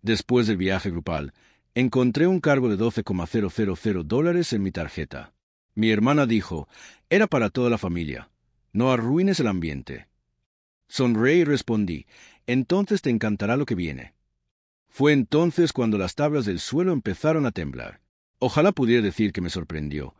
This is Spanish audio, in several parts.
Después del viaje grupal, encontré un cargo de $12,000 en mi tarjeta. Mi hermana dijo, era para toda la familia. No arruines el ambiente. Sonreí y respondí, entonces te encantará lo que viene. Fue entonces cuando las tablas del suelo empezaron a temblar. Ojalá pudiera decir que me sorprendió,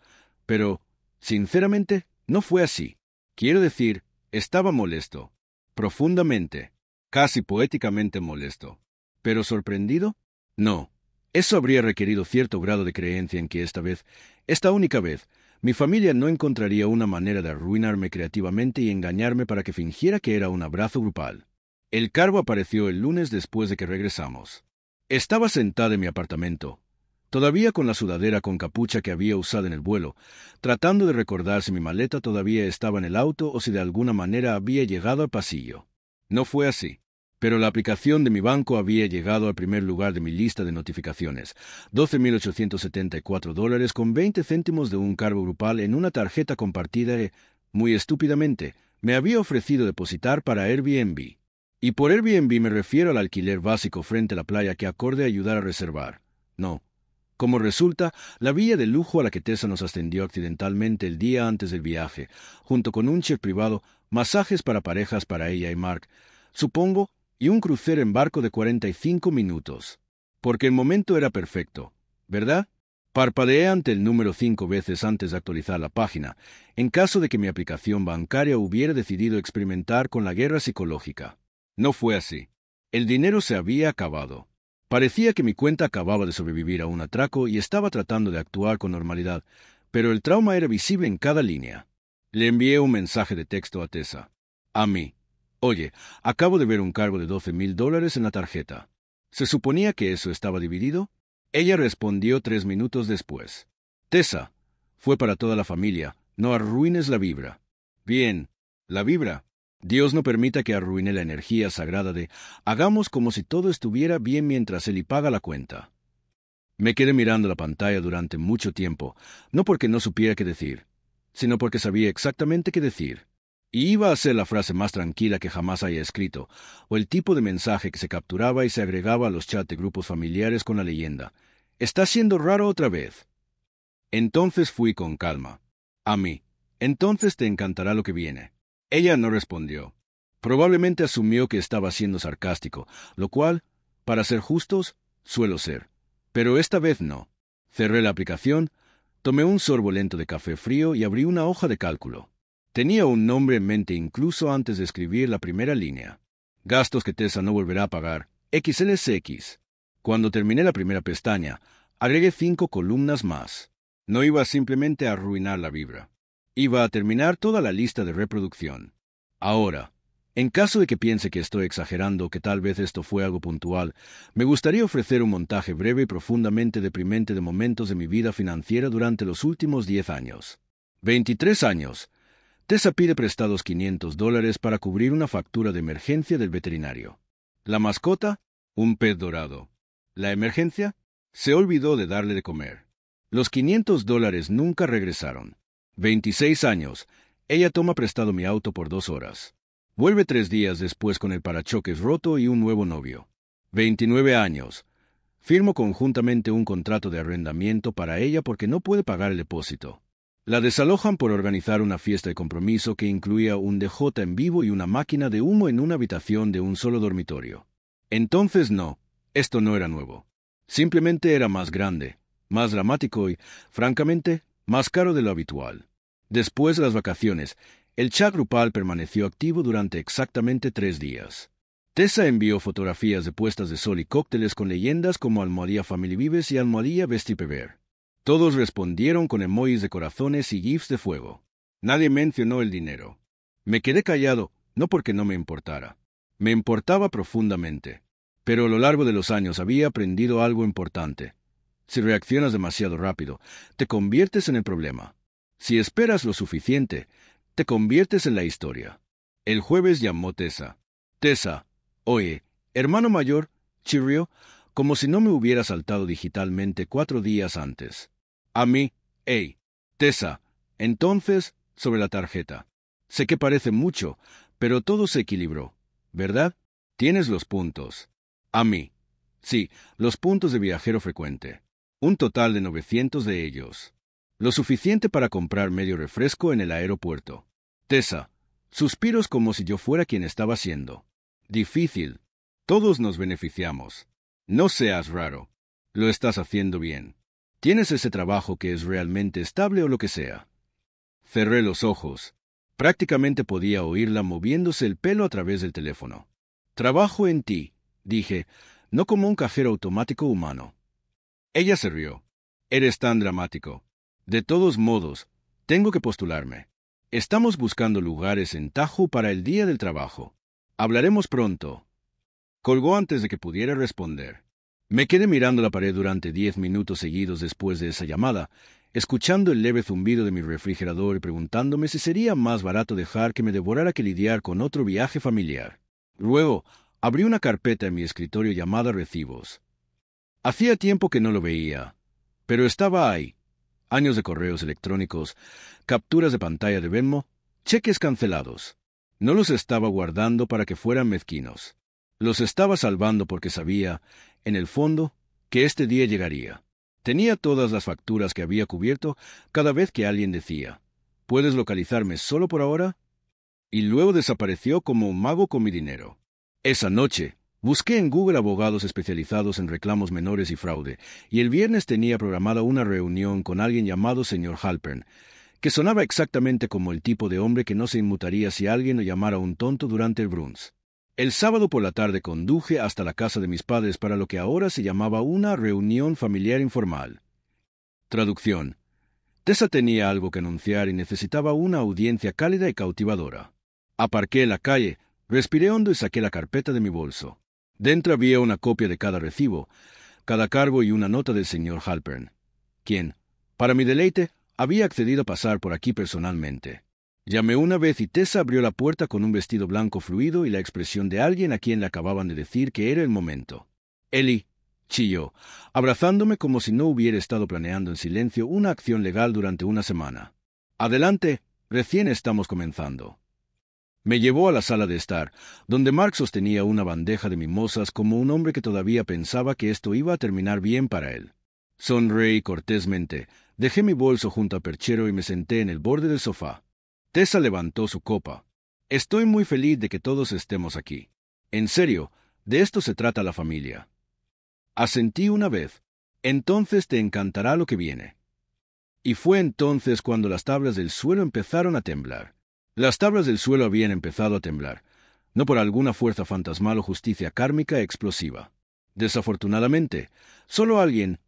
pero, sinceramente, no fue así. Quiero decir, estaba molesto, profundamente, casi poéticamente molesto. ¿Pero sorprendido? No. Eso habría requerido cierto grado de creencia en que esta única vez, mi familia no encontraría una manera de arruinarme creativamente y engañarme para que fingiera que era un abrazo grupal. El cargo apareció el lunes después de que regresamos. Estaba sentada en mi apartamento, todavía con la sudadera con capucha que había usado en el vuelo, tratando de recordar si mi maleta todavía estaba en el auto o si de alguna manera había llegado al pasillo. No fue así. Pero la aplicación de mi banco había llegado al primer lugar de mi lista de notificaciones, $12,874 con 20 céntimos de un cargo grupal en una tarjeta compartida que, muy estúpidamente, me había ofrecido depositar para Airbnb. Y por Airbnb me refiero al alquiler básico frente a la playa que acorde ayudar a reservar. No. Como resulta, la villa de lujo a la que Tessa nos ascendió accidentalmente el día antes del viaje, junto con un chef privado, masajes para parejas para ella y Mark, supongo, y un crucero en barco de 45 minutos. Porque el momento era perfecto, ¿verdad? Parpadeé ante el número 5 veces antes de actualizar la página, en caso de que mi aplicación bancaria hubiera decidido experimentar con la guerra psicológica. No fue así. El dinero se había acabado. Parecía que mi cuenta acababa de sobrevivir a un atraco y estaba tratando de actuar con normalidad, pero el trauma era visible en cada línea. Le envié un mensaje de texto a Tessa. A mí. Oye, acabo de ver un cargo de $12,000 en la tarjeta. ¿Se suponía que eso estaba dividido? Ella respondió 3 minutos después. Tessa, fue para toda la familia. No arruines la vibra. Bien, la vibra. Dios no permita que arruine la energía sagrada de hagamos como si todo estuviera bien mientras Él y paga la cuenta. Me quedé mirando la pantalla durante mucho tiempo, no porque no supiera qué decir, sino porque sabía exactamente qué decir. Y iba a ser la frase más tranquila que jamás haya escrito, o el tipo de mensaje que se capturaba y se agregaba a los chats de grupos familiares con la leyenda. «Está siendo raro otra vez». Entonces fui con calma. A mí. Entonces te encantará lo que viene. Ella no respondió. Probablemente asumió que estaba siendo sarcástico, lo cual, para ser justos, suelo ser. Pero esta vez no. Cerré la aplicación, tomé un sorbo lento de café frío y abrí una hoja de cálculo. Tenía un nombre en mente incluso antes de escribir la primera línea. Gastos que Tessa no volverá a pagar. XLSX. Cuando terminé la primera pestaña, agregué 5 columnas más. No iba simplemente a arruinar la vibra. Iba a terminar toda la lista de reproducción. Ahora, en caso de que piense que estoy exagerando o que tal vez esto fue algo puntual, me gustaría ofrecer un montaje breve y profundamente deprimente de momentos de mi vida financiera durante los últimos 10 años. 23 años. Tessa pide prestados $500 para cubrir una factura de emergencia del veterinario. La mascota, un pez dorado. La emergencia, se olvidó de darle de comer. Los $500 nunca regresaron. 26 años. Ella toma prestado mi auto por 2 horas. Vuelve 3 días después con el parachoques roto y un nuevo novio. 29 años. Firmo conjuntamente un contrato de arrendamiento para ella porque no puede pagar el depósito. La desalojan por organizar una fiesta de compromiso que incluía un DJ en vivo y una máquina de humo en una habitación de un solo dormitorio. Entonces no, esto no era nuevo. Simplemente era más grande, más dramático y, francamente, más caro de lo habitual. Después de las vacaciones, el chat grupal permaneció activo durante exactamente 3 días. Tessa envió fotografías de puestas de sol y cócteles con leyendas como Almohadilla Family Vives y Almohadilla Vestipever. Todos respondieron con emojis de corazones y gifs de fuego. Nadie mencionó el dinero. Me quedé callado, no porque no me importara. Me importaba profundamente. Pero a lo largo de los años había aprendido algo importante. Si reaccionas demasiado rápido, te conviertes en el problema. Si esperas lo suficiente, te conviertes en la historia. El jueves llamó Tessa. Tessa, oye, hermano mayor, chirrió, como si no me hubiera saltado digitalmente 4 días antes. A mí, hey, Tessa, entonces, sobre la tarjeta. Sé que parece mucho, pero todo se equilibró, ¿verdad? Tienes los puntos. A mí. Sí, los puntos de viajero frecuente. Un total de 900 de ellos. Lo suficiente para comprar medio refresco en el aeropuerto. Tessa, suspiros como si yo fuera quien estaba haciendo. Difícil. Todos nos beneficiamos. No seas raro. Lo estás haciendo bien. Tienes ese trabajo que es realmente estable o lo que sea. Cerré los ojos. Prácticamente podía oírla moviéndose el pelo a través del teléfono. Trabajo en ti, dije, no como un cajero automático humano. Ella se rió. Eres tan dramático. De todos modos, tengo que postularme. Estamos buscando lugares en Tahoe para el día del trabajo. Hablaremos pronto. Colgó antes de que pudiera responder. Me quedé mirando la pared durante 10 minutos seguidos después de esa llamada, escuchando el leve zumbido de mi refrigerador y preguntándome si sería más barato dejar que me devorara que lidiar con otro viaje familiar. Luego, abrí una carpeta en mi escritorio llamada Recibos. Hacía tiempo que no lo veía, pero estaba ahí. Años de correos electrónicos, capturas de pantalla de Venmo, cheques cancelados. No los estaba guardando para que fueran mezquinos. Los estaba salvando porque sabía, en el fondo, que este día llegaría. Tenía todas las facturas que había cubierto cada vez que alguien decía, ¿puedes localizarme solo por ahora? Y luego desapareció como un mago con mi dinero. Esa noche, busqué en Google abogados especializados en reclamos menores y fraude, y el viernes tenía programada una reunión con alguien llamado señor Halpern, que sonaba exactamente como el tipo de hombre que no se inmutaría si alguien lo llamara un tonto durante el brunch. El sábado por la tarde conduje hasta la casa de mis padres para lo que ahora se llamaba una reunión familiar informal. Traducción. Tessa tenía algo que anunciar y necesitaba una audiencia cálida y cautivadora. Aparqué en la calle, respiré hondo y saqué la carpeta de mi bolso. Dentro había una copia de cada recibo, cada cargo y una nota del señor Halpern, quien, para mi deleite, había accedido a pasar por aquí personalmente. Llamé una vez y Tessa abrió la puerta con un vestido blanco fluido y la expresión de alguien a quien le acababan de decir que era el momento. Ellie, chilló, abrazándome como si no hubiera estado planeando en silencio una acción legal durante una semana. Adelante, recién estamos comenzando. Me llevó a la sala de estar, donde Mark sostenía una bandeja de mimosas como un hombre que todavía pensaba que esto iba a terminar bien para él. Sonreí cortésmente, dejé mi bolso junto al perchero y me senté en el borde del sofá. Tessa levantó su copa. Estoy muy feliz de que todos estemos aquí. En serio, de esto se trata la familia. Asentí una vez. Entonces te encantará lo que viene. Y fue entonces cuando las tablas del suelo empezaron a temblar. Las tablas del suelo habían empezado a temblar, no por alguna fuerza fantasmal o justicia kármica explosiva. Desafortunadamente, solo alguien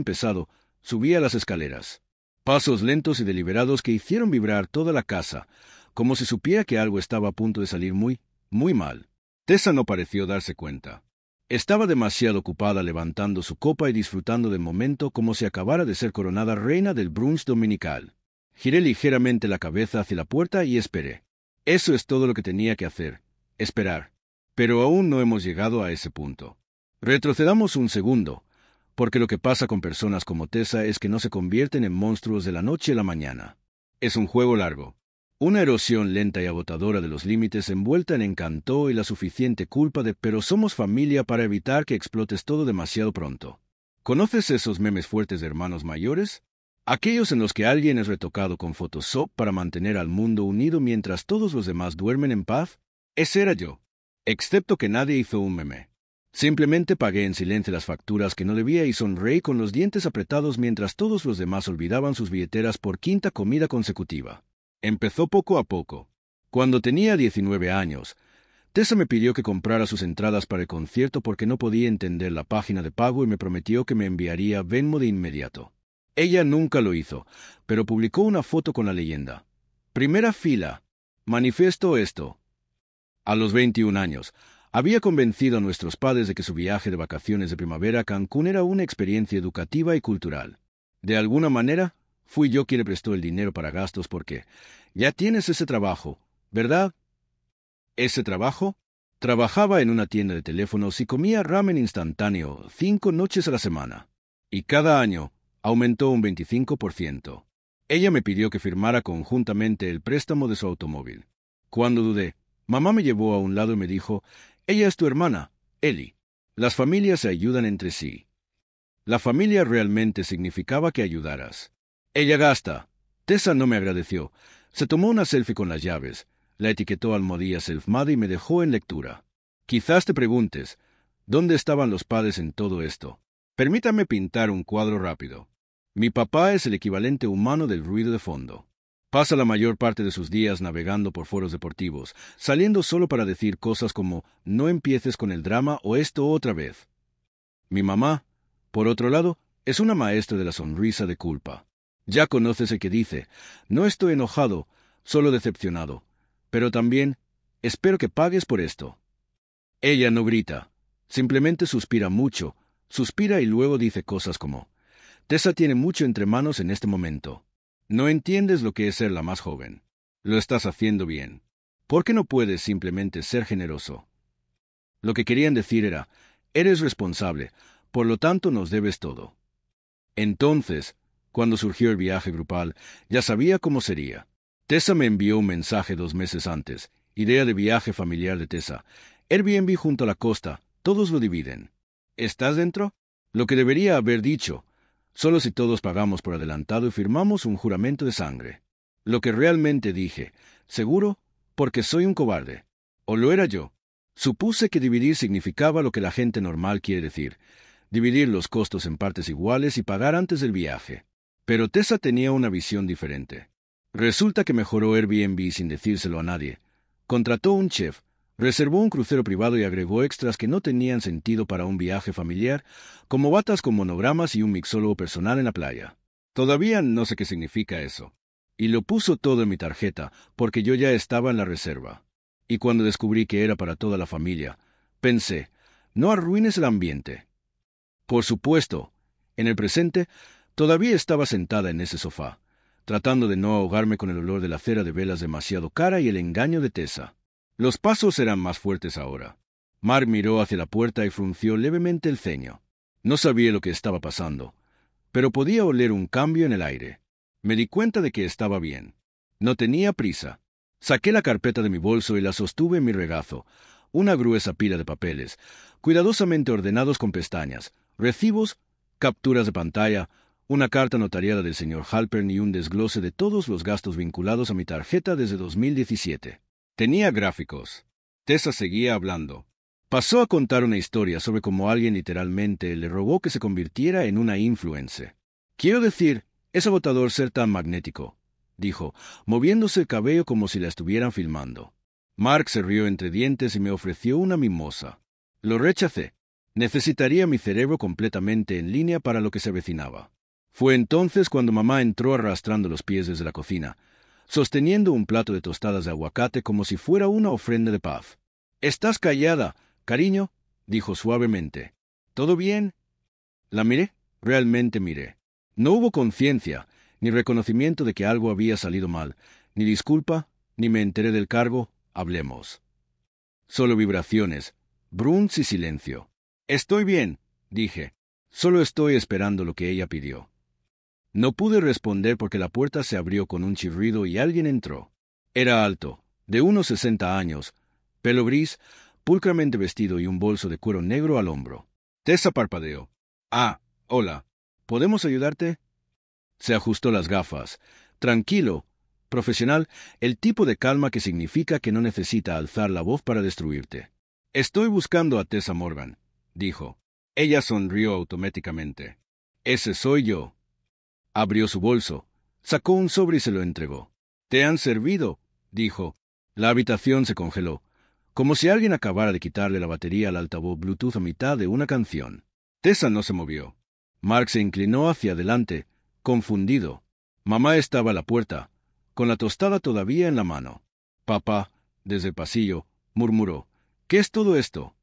pesado, subía las escaleras. Pasos lentos y deliberados que hicieron vibrar toda la casa, como si supiera que algo estaba a punto de salir muy mal. Tessa no pareció darse cuenta. Estaba demasiado ocupada levantando su copa y disfrutando del momento como si acabara de ser coronada reina del brunch dominical. Giré ligeramente la cabeza hacia la puerta y esperé. Eso es todo lo que tenía que hacer, esperar. Pero aún no hemos llegado a ese punto. Retrocedamos un segundo, porque lo que pasa con personas como Tessa es que no se convierten en monstruos de la noche a la mañana. Es un juego largo. Una erosión lenta y agotadora de los límites envuelta en encanto y la suficiente culpa de pero somos familia para evitar que explotes todo demasiado pronto. ¿Conoces esos memes fuertes de hermanos mayores? Aquellos en los que alguien es retocado con Photoshop para mantener al mundo unido mientras todos los demás duermen en paz. Ese era yo. Excepto que nadie hizo un meme. Simplemente pagué en silencio las facturas que no debía y sonreí con los dientes apretados mientras todos los demás olvidaban sus billeteras por quinta comida consecutiva. Empezó poco a poco. Cuando tenía 19 años, Tessa me pidió que comprara sus entradas para el concierto porque no podía entender la página de pago y me prometió que me enviaría Venmo de inmediato. Ella nunca lo hizo, pero publicó una foto con la leyenda. Primera fila. Manifiesto esto. A los 21 años, había convencido a nuestros padres de que su viaje de vacaciones de primavera a Cancún era una experiencia educativa y cultural. De alguna manera, fui yo quien le prestó el dinero para gastos porque ya tienes ese trabajo, ¿verdad? ¿Ese trabajo? Trabajaba en una tienda de teléfonos y comía ramen instantáneo 5 noches a la semana. Y cada año aumentó un 25%. Ella me pidió que firmara conjuntamente el préstamo de su automóvil. Cuando dudé, mamá me llevó a un lado y me dijo, «Ella es tu hermana, Ellie. Las familias se ayudan entre sí. La familia realmente significaba que ayudaras. Ella gasta. Tessa no me agradeció. Se tomó una selfie con las llaves, la etiquetó Almohadilla Self-Made y me dejó en lectura. Quizás te preguntes, ¿dónde estaban los padres en todo esto? Permítame pintar un cuadro rápido. Mi papá es el equivalente humano del ruido de fondo. Pasa la mayor parte de sus días navegando por foros deportivos, saliendo solo para decir cosas como «no empieces con el drama» o «esto otra vez». Mi mamá, por otro lado, es una maestra de la sonrisa de culpa. Ya conoces el que dice «no estoy enojado, solo decepcionado, pero también espero que pagues por esto». Ella no grita, simplemente suspira mucho, suspira y luego dice cosas como «Tessa tiene mucho entre manos en este momento. No entiendes lo que es ser la más joven. Lo estás haciendo bien. ¿Por qué no puedes simplemente ser generoso?» Lo que querían decir era, eres responsable, por lo tanto nos debes todo. Entonces, cuando surgió el viaje grupal, ya sabía cómo sería. Tessa me envió un mensaje 2 meses antes. Idea de viaje familiar de Tessa. Airbnb junto a la costa, todos lo dividen. ¿Estás dentro? Lo que debería haber dicho. Solo si todos pagamos por adelantado y firmamos un juramento de sangre. Lo que realmente dije, seguro, porque soy un cobarde. ¿O lo era yo? Supuse que dividir significaba lo que la gente normal quiere decir, dividir los costos en partes iguales y pagar antes del viaje. Pero Tessa tenía una visión diferente. Resulta que mejoró Airbnb sin decírselo a nadie. Contrató un chef, reservó un crucero privado y agregó extras que no tenían sentido para un viaje familiar, como batas con monogramas y un mixólogo personal en la playa. Todavía no sé qué significa eso. Y lo puso todo en mi tarjeta, porque yo ya estaba en la reserva. Y cuando descubrí que era para toda la familia, pensé, no arruines el ambiente. Por supuesto, en el presente, todavía estaba sentada en ese sofá, tratando de no ahogarme con el olor de la cera de velas demasiado cara y el engaño de Tessa. Los pasos eran más fuertes ahora. Mark miró hacia la puerta y frunció levemente el ceño. No sabía lo que estaba pasando, pero podía oler un cambio en el aire. Me di cuenta de que estaba bien. No tenía prisa. Saqué la carpeta de mi bolso y la sostuve en mi regazo, una gruesa pila de papeles, cuidadosamente ordenados con pestañas, recibos, capturas de pantalla, una carta notariada del señor Halpern y un desglose de todos los gastos vinculados a mi tarjeta desde 2017. Tenía gráficos. Tessa seguía hablando. Pasó a contar una historia sobre cómo alguien literalmente le rogó que se convirtiera en una influencer. Quiero decir, es agotador ser tan magnético, dijo, moviéndose el cabello como si la estuvieran filmando. Mark se rió entre dientes y me ofreció una mimosa. Lo rechacé. Necesitaría mi cerebro completamente en línea para lo que se avecinaba. Fue entonces cuando mamá entró arrastrando los pies desde la cocina, sosteniendo un plato de tostadas de aguacate como si fuera una ofrenda de paz. «Estás callada, cariño», dijo suavemente. «¿Todo bien?» La miré, realmente miré. No hubo conciencia, ni reconocimiento de que algo había salido mal, ni disculpa, ni me enteré del cargo, hablemos. Solo vibraciones, brunts y silencio. «Estoy bien», dije. «Solo estoy esperando lo que ella pidió». No pude responder porque la puerta se abrió con un chirrido y alguien entró. Era alto, de unos 60 años, pelo gris, pulcramente vestido y un bolso de cuero negro al hombro. Tessa parpadeó. «Ah, hola. ¿Podemos ayudarte?» Se ajustó las gafas. Tranquilo, profesional, el tipo de calma que significa que no necesita alzar la voz para destruirte. «Estoy buscando a Tessa Morgan», dijo. Ella sonrió automáticamente. «Ese soy yo». Abrió su bolso, sacó un sobre y se lo entregó. «¿Te han servido?», dijo. La habitación se congeló, como si alguien acabara de quitarle la batería al altavoz Bluetooth a mitad de una canción. Tessa no se movió. Mark se inclinó hacia adelante, confundido. Mamá estaba a la puerta, con la tostada todavía en la mano. «Papá», desde el pasillo, murmuró. «¿Qué es todo esto?»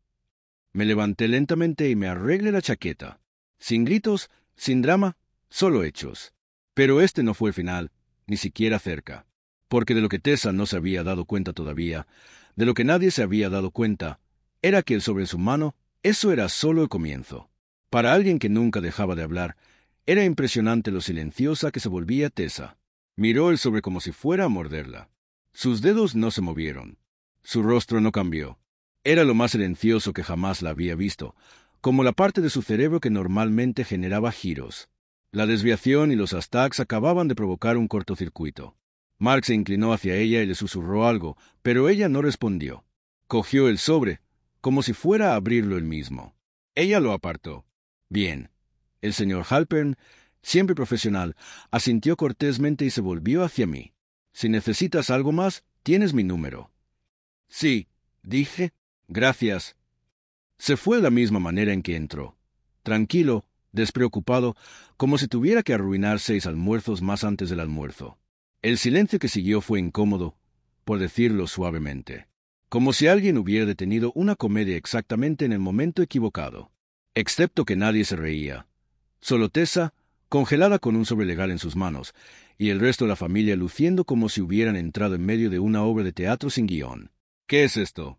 Me levanté lentamente y me arreglé la chaqueta. Sin gritos, sin drama, solo hechos. Pero este no fue el final, ni siquiera cerca. Porque de lo que Tessa no se había dado cuenta todavía, de lo que nadie se había dado cuenta, era que el sobre su mano, eso era solo el comienzo. Para alguien que nunca dejaba de hablar, era impresionante lo silenciosa que se volvía Tessa. Miró el sobre como si fuera a morderla. Sus dedos no se movieron. Su rostro no cambió. Era lo más silencioso que jamás la había visto, como la parte de su cerebro que normalmente generaba giros. La desviación y los astags acababan de provocar un cortocircuito. Mark se inclinó hacia ella y le susurró algo, pero ella no respondió. Cogió el sobre, como si fuera a abrirlo él mismo. Ella lo apartó. Bien. El señor Halpern, siempre profesional, asintió cortésmente y se volvió hacia mí. Si necesitas algo más, tienes mi número. Sí, dije. Gracias. Se fue de la misma manera en que entró. Tranquilo, despreocupado, como si tuviera que arruinar 6 almuerzos más antes del almuerzo. El silencio que siguió fue incómodo, por decirlo suavemente. Como si alguien hubiera detenido una comedia exactamente en el momento equivocado. Excepto que nadie se reía. Solo Tessa, congelada con un sobre legal en sus manos, y el resto de la familia luciendo como si hubieran entrado en medio de una obra de teatro sin guión. ¿Qué es esto?,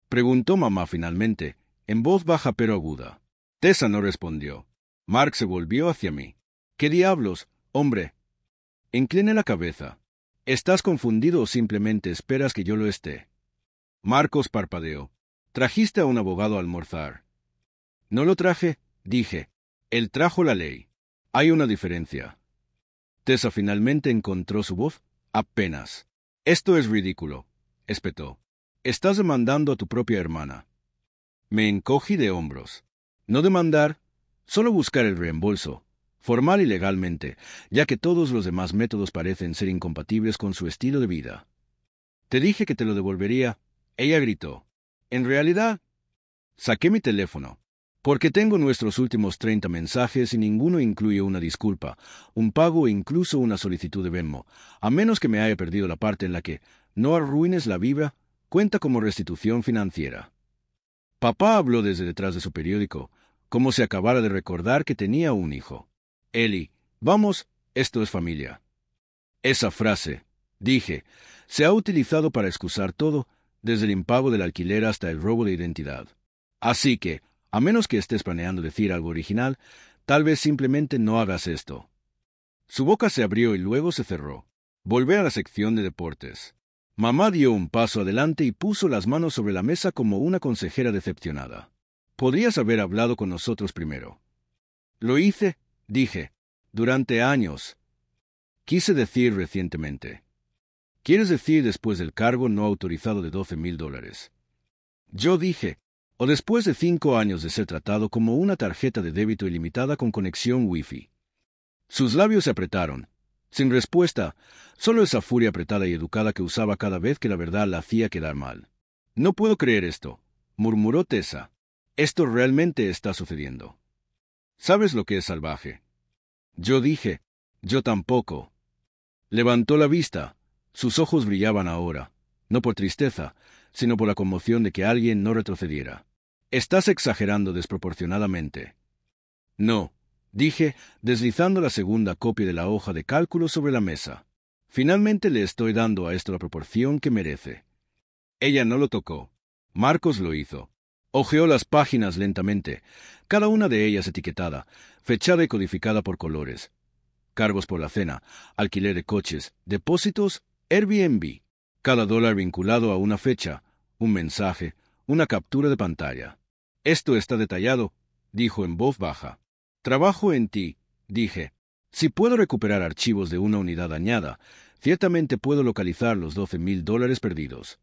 preguntó mamá finalmente, en voz baja pero aguda. Tessa no respondió. Mark se volvió hacia mí. ¿Qué diablos, hombre? Incliné la cabeza. ¿Estás confundido o simplemente esperas que yo lo esté? Marcos parpadeó. ¿Trajiste a un abogado a almorzar? No lo traje, dije. Él trajo la ley. Hay una diferencia. Tessa finalmente encontró su voz. Apenas. Esto es ridículo, espetó. Estás demandando a tu propia hermana. Me encogí de hombros. No demandar, solo buscar el reembolso, formal y legalmente, ya que todos los demás métodos parecen ser incompatibles con su estilo de vida. Te dije que te lo devolvería, ella gritó. En realidad, saqué mi teléfono, porque tengo nuestros últimos 30 mensajes y ninguno incluye una disculpa, un pago o incluso una solicitud de Venmo, a menos que me haya perdido la parte en la que no arruines la vibra, cuenta como restitución financiera. Papá habló desde detrás de su periódico, como si acabara de recordar que tenía un hijo. Eli, vamos, esto es familia. Esa frase, dije, se ha utilizado para excusar todo, desde el impago del alquiler hasta el robo de identidad. Así que, a menos que estés planeando decir algo original, tal vez simplemente no hagas esto. Su boca se abrió y luego se cerró. Volvé a la sección de deportes. Mamá dio un paso adelante y puso las manos sobre la mesa como una consejera decepcionada. Podrías haber hablado con nosotros primero. Lo hice, dije, durante años. Quise decir recientemente. ¿Quieres decir después del cargo no autorizado de $12,000? Yo dije, o después de 5 años de ser tratado como una tarjeta de débito ilimitada con conexión Wi-Fi. Sus labios se apretaron. Sin respuesta, solo esa furia apretada y educada que usaba cada vez que la verdad la hacía quedar mal. No puedo creer esto, murmuró Tessa. Esto realmente está sucediendo. ¿Sabes lo que es salvaje? Yo dije, yo tampoco. Levantó la vista. Sus ojos brillaban ahora, no por tristeza, sino por la conmoción de que alguien no retrocediera. Estás exagerando desproporcionadamente. No, dije, deslizando la segunda copia de la hoja de cálculo sobre la mesa. Finalmente le estoy dando a esto la proporción que merece. Ella no lo tocó. Marcos lo hizo. Hojeó las páginas lentamente, cada una de ellas etiquetada, fechada y codificada por colores. Cargos por la cena, alquiler de coches, depósitos, Airbnb. Cada dólar vinculado a una fecha, un mensaje, una captura de pantalla. Esto está detallado, dijo en voz baja. Trabajo en ti, dije. Si puedo recuperar archivos de una unidad dañada, ciertamente puedo localizar los $12,000 perdidos.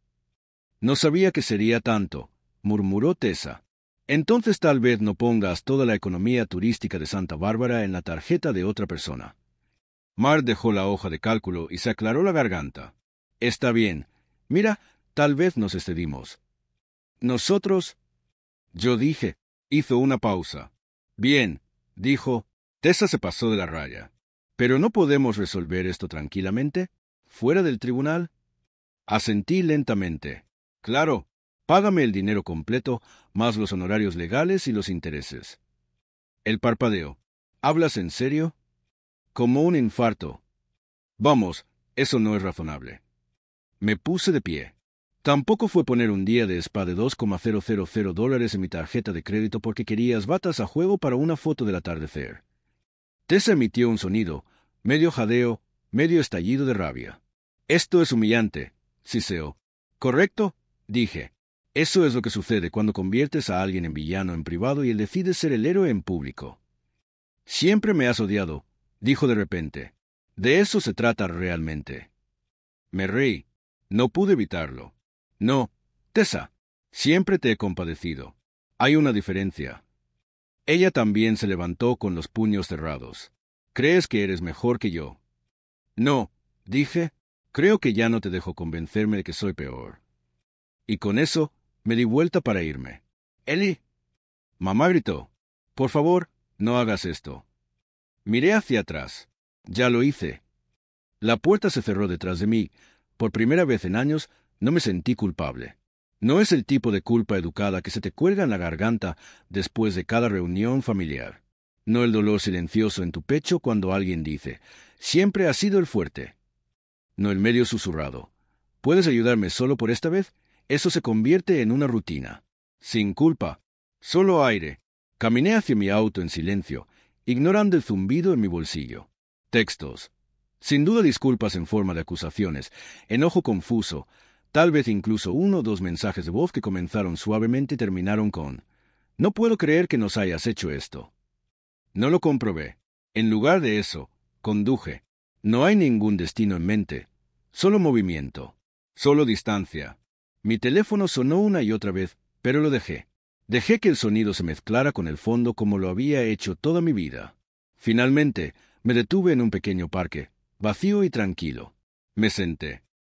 No sabía que sería tanto, murmuró Tessa. Entonces tal vez no pongas toda la economía turística de Santa Bárbara en la tarjeta de otra persona. Mar dejó la hoja de cálculo y se aclaró la garganta. Está bien. Mira, tal vez nos excedimos. Nosotros... Yo dije. Hizo una pausa. Bien, dijo. Tessa se pasó de la raya. ¿Pero no podemos resolver esto tranquilamente? ¿Fuera del tribunal? Asentí lentamente. Claro, págame el dinero completo, más los honorarios legales y los intereses. Él parpadeó. ¿Hablas en serio? Como un infarto. Vamos, eso no es razonable. Me puse de pie. Tampoco fue poner un día de spa de $2,000 en mi tarjeta de crédito porque querías batas a juego para una foto del atardecer. Tessa emitió un sonido, medio jadeo, medio estallido de rabia. Esto es humillante, siseó. ¿Correcto? Dije. Eso es lo que sucede cuando conviertes a alguien en villano en privado y él decide ser el héroe en público. Siempre me has odiado, dijo de repente. De eso se trata realmente. Me reí. No pude evitarlo. No, Tessa, siempre te he compadecido. Hay una diferencia. Ella también se levantó con los puños cerrados. ¿Crees que eres mejor que yo? No, dije. Creo que ya no te dejo convencerme de que soy peor. Y con eso, me di vuelta para irme. Ellie. Mamá gritó. Por favor, no hagas esto. Miré hacia atrás. Ya lo hice. La puerta se cerró detrás de mí. Por primera vez en años, no me sentí culpable. No es el tipo de culpa educada que se te cuelga en la garganta después de cada reunión familiar. No el dolor silencioso en tu pecho cuando alguien dice, siempre has sido el fuerte. No el medio susurrado. ¿Puedes ayudarme solo por esta vez? Eso se convierte en una rutina. Sin culpa. Solo aire. Caminé hacia mi auto en silencio, ignorando el zumbido en mi bolsillo. Textos. Sin duda disculpas en forma de acusaciones, enojo confuso, tal vez incluso 1 o 2 mensajes de voz que comenzaron suavemente y terminaron con «No puedo creer que nos hayas hecho esto». No lo comprobé. En lugar de eso, conduje. No hay ningún destino en mente. Solo movimiento. Solo distancia. Mi teléfono sonó una y otra vez, pero lo dejé. Dejé que el sonido se mezclara con el fondo como lo había hecho toda mi vida. Finalmente, me detuve en un pequeño parque, vacío y tranquilo. Me senté.